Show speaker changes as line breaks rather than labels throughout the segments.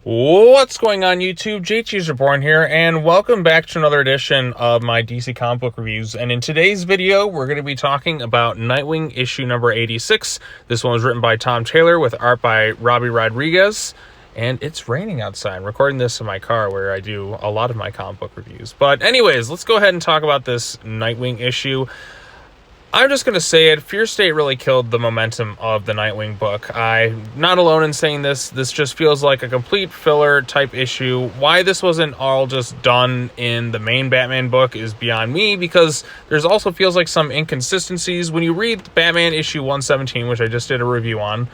What's going on, YouTube? JT's Reborn here, and welcome back to another edition of my DC comic book reviews. And in today's video, we're going to be talking about Nightwing issue number 86. This one was written by Tom Taylor with art by Robbie Rodriguez. And it's raining outside. I'm recording this in my car where I do a lot of my comic book reviews. But anyways, let's go ahead and talk about this Nightwing issue. I'm just going to say it, Fear State really killed the momentum of the Nightwing book. I'm not alone in saying this. This just feels like a complete filler type issue. Why this wasn't all just done in the main Batman book is beyond me, because there's also feels like some inconsistencies. When you read Batman issue 117, which I just did a review on,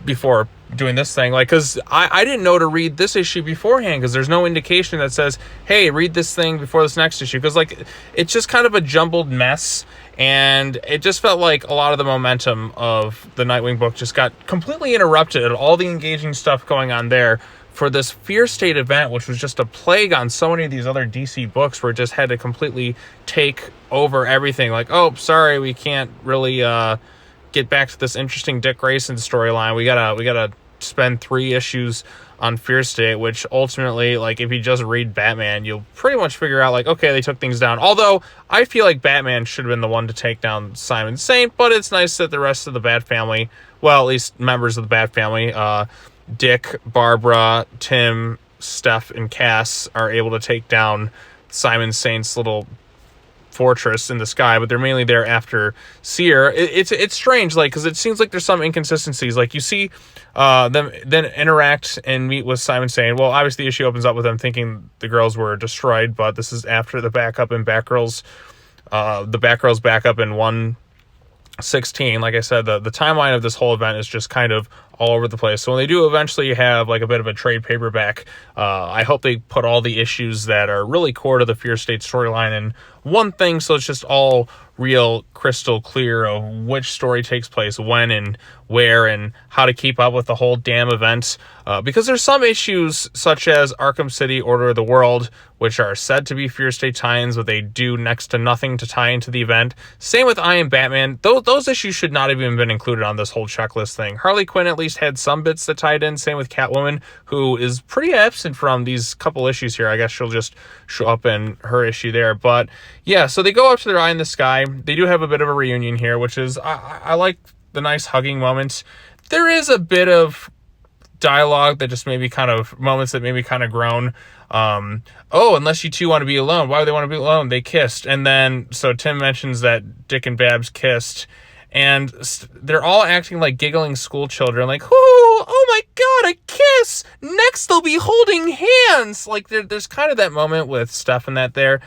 before doing this thing, like, because I didn't know to read this issue beforehand, because there's no indication that says, hey, read this thing before this next issue, because like it's just kind of a jumbled mess, and it just felt like a lot of the momentum of the Nightwing book just got completely interrupted, all the engaging stuff going on there for this Fear State event, which was just a plague on so many of these other DC books, where it just had to completely take over everything. Like, oh, sorry, we can't really get back to this interesting Dick Grayson storyline. We gotta spend 3 issues on Fear State, which ultimately, like, if you just read Batman, you'll pretty much figure out, like, okay, they took things down. Although I feel like Batman should have been the one to take down Simon Saint, but it's nice that the rest of the Bat family, well, at least members of the Bat family, Dick, Barbara, Tim, Steph, and Cass are able to take down Simon Saint's little fortress in the sky, but they're mainly there after Seer. It's strange, like, because it seems like there's some inconsistencies. Like, you see them then interact and meet with Simon Saint. Well, obviously the issue opens up with them thinking the girls were destroyed, but this is after the backup in Batgirls, the Batgirls backup in 116. Like I said, the timeline of this whole event is just kind of all over the place. So when they do eventually have like a bit of a trade paperback, I hope they put all the issues that are really core to the Fear State storyline in one thing, so it's just all real crystal clear of which story takes place when and where and how to keep up with the whole damn event. Because there's some issues such as Arkham City, Order of the World, which are said to be Fear State tie-ins, but they do next to nothing to tie into the event. Same with I Am Batman. Those issues should not have even been included on this whole checklist thing. Harley Quinn at least had some bits that tied in. Same with Catwoman, who is pretty absent from these couple issues here. I guess she'll just show up in her issue there. But yeah, so they go up to their Eye in the Sky. They do have a bit of a reunion here, which is, I like the nice hugging moments. There is a bit of dialogue that just maybe kind of moments that maybe kind of groan. Oh, unless you two want to be alone. Why would they want to be alone? They kissed. And then, so Tim mentions that Dick and Babs kissed, and they're all acting like giggling school children, like, oh my God, a kiss. Next they'll be holding hands. Like, there's kind of that moment with Steph and that there.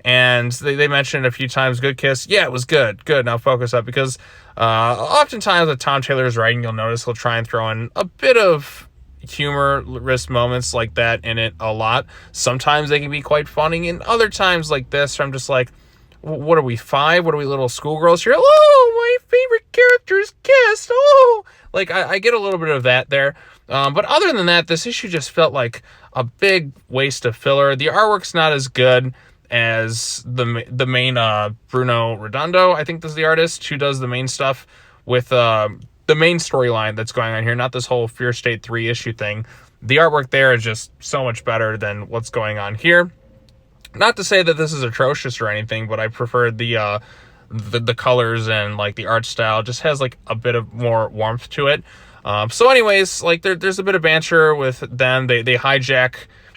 And they mentioned a few times, good kiss. Yeah, it was good. Good. Now focus up, because oftentimes with Tom Taylor's writing, you'll notice he'll try and throw in a bit of humorous moments like that in it a lot. Sometimes they can be quite funny, and other times like this, I'm just like, what are we, 5? What are we, little schoolgirls here? Oh, my favorite characters kissed. Oh, like I get a little bit of that there. But other than that, this issue just felt like a big waste of filler. The artwork's not as good as the main Bruno Redondo, I think this is the artist who does the main stuff with the main storyline that's going on here, not this whole Fear State 3 issue thing. The artwork there is just so much better than what's going on here. Not to say that this is atrocious or anything, but I prefer the colors and like the art style just has like a bit of more warmth to it. So anyways, like there's a bit of banter with them. They hijack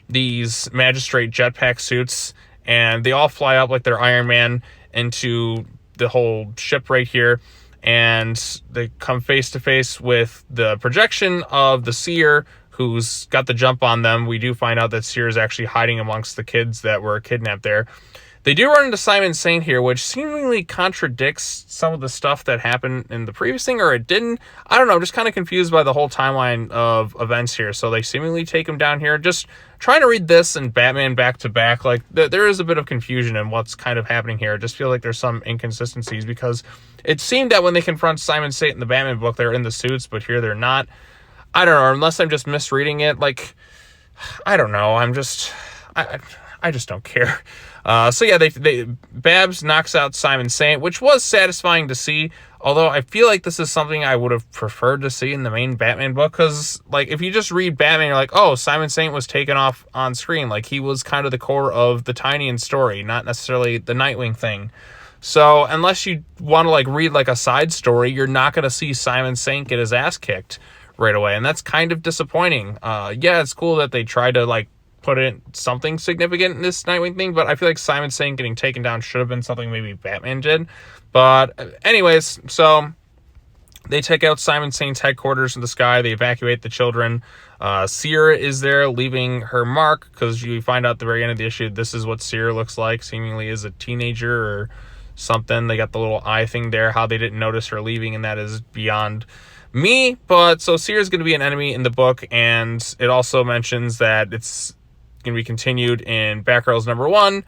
these Magistrate jetpack suits, and they all fly up like they're Iron Man into the whole ship right here. And they come face to face with the projection of the Seer, who's got the jump on them. We do find out that Seer is actually hiding amongst the kids that were kidnapped there. They do run into Simon Saint here, which seemingly contradicts some of the stuff that happened in the previous thing, or it didn't. I don't know. I'm just kind of confused by the whole timeline of events here. So they seemingly take him down here. Just trying to read this and Batman back to back, like there is a bit of confusion in what's kind of happening here. I just feel like there's some inconsistencies, because it seemed that when they confront Simon Saint in the Batman book, they're in the suits, but here they're not. I don't know, unless I'm just misreading it. Like, I don't know. I just don't care. So yeah, Babs knocks out Simon Saint, which was satisfying to see. Although I feel like this is something I would have preferred to see in the main Batman book, because like if you just read Batman, you're like, oh, Simon Saint was taken off on screen. Like he was kind of the core of the Tynian story, not necessarily the Nightwing thing. So unless you want to like read like a side story, you're not going to see Simon Saint get his ass kicked right away. And that's kind of disappointing. Yeah, it's cool that they tried to like put in something significant in this Nightwing thing, but I feel like Simon Saint getting taken down should have been something maybe Batman did. But anyways, so they take out Simon Saint's headquarters in the sky. They evacuate the children. Seer is there, leaving her mark, because you find out at the very end of the issue, this is what Seer looks like, seemingly as a teenager or something. They got the little eye thing there. How they didn't notice her leaving, and that is beyond me. But so Seer is going to be an enemy in the book, and it also mentions that it's going to be continued in Batgirls #1,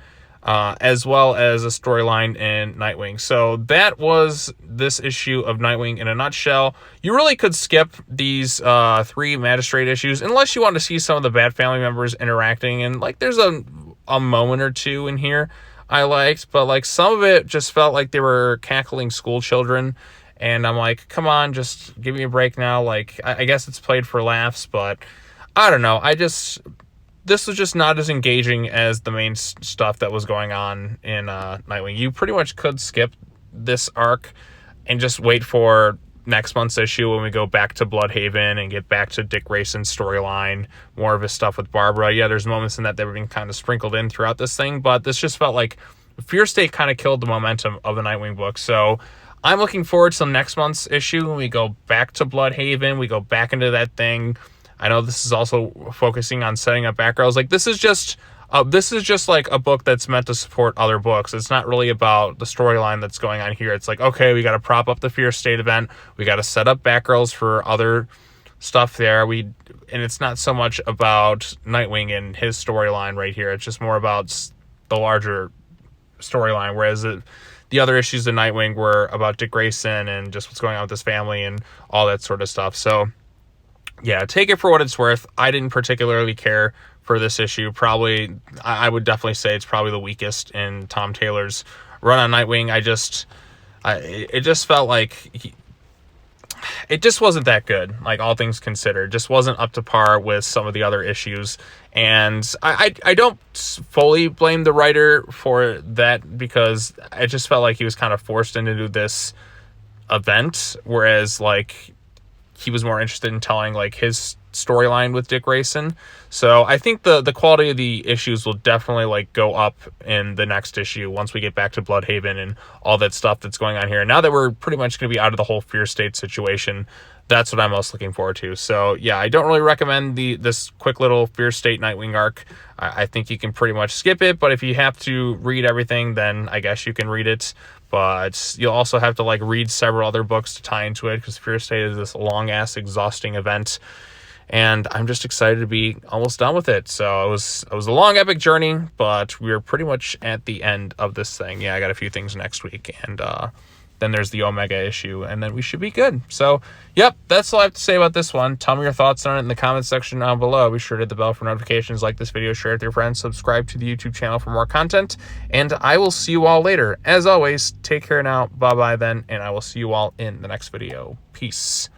as well as a storyline in Nightwing. So that was this issue of Nightwing in a nutshell. You really could skip these 3 Magistrate issues unless you want to see some of the Bat family members interacting, and like there's a moment or two in here I liked, but like some of it just felt like they were cackling school children, and I'm like, come on, just give me a break now. Like I guess it's played for laughs, but I don't know. This was just not as engaging as the main stuff that was going on in Nightwing. You pretty much could skip this arc and just wait for next month's issue when we go back to Bloodhaven and get back to Dick Grayson's storyline, more of his stuff with Barbara. Yeah, there's moments in that were being kind of sprinkled in throughout this thing, but this just felt like Fear State kind of killed the momentum of the Nightwing book. So I'm looking forward to next month's issue when we go back to Bloodhaven, we go back into that thing. I know this is also focusing on setting up Batgirls. Like this is just like a book that's meant to support other books. It's not really about the storyline that's going on here. It's like, okay, we got to prop up the Fear State event. We got to set up Batgirls for other stuff there. And it's not so much about Nightwing and his storyline right here. It's just more about the larger storyline. Whereas the other issues of Nightwing were about Dick Grayson and just what's going on with his family and all that sort of stuff. So yeah, take it for what it's worth. I didn't particularly care for this issue. Probably, I would definitely say it's probably the weakest in Tom Taylor's run on Nightwing. It just felt like it just wasn't that good, like all things considered. Just wasn't up to par with some of the other issues. And I don't fully blame the writer for that, because I just felt like he was kind of forced into this event, whereas like he was more interested in telling like his storyline with Dick Grayson. So I think the quality of the issues will definitely like go up in the next issue once we get back to Bloodhaven and all that stuff that's going on here. Now that we're pretty much going to be out of the whole Fear State situation, that's what I'm most looking forward to. So yeah, I don't really recommend this quick little Fear State Nightwing arc. I think you can pretty much skip it, but if you have to read everything, then I guess you can read it. But you'll also have to like read several other books to tie into it, because Fear State is this long ass exhausting event, and I'm just excited to be almost done with it. So it was a long epic journey, but we're pretty much at the end of this thing. Yeah, I got a few things next week, and then there's the Omega issue, and then we should be good. So yep, that's all I have to say about this one. Tell me your thoughts on it in the comments section down below. Be sure to hit the bell for notifications, like this video, share it with your friends, subscribe to the YouTube channel for more content, and I will see you all later. As always, take care now, bye bye then, and I will see you all in the next video. Peace.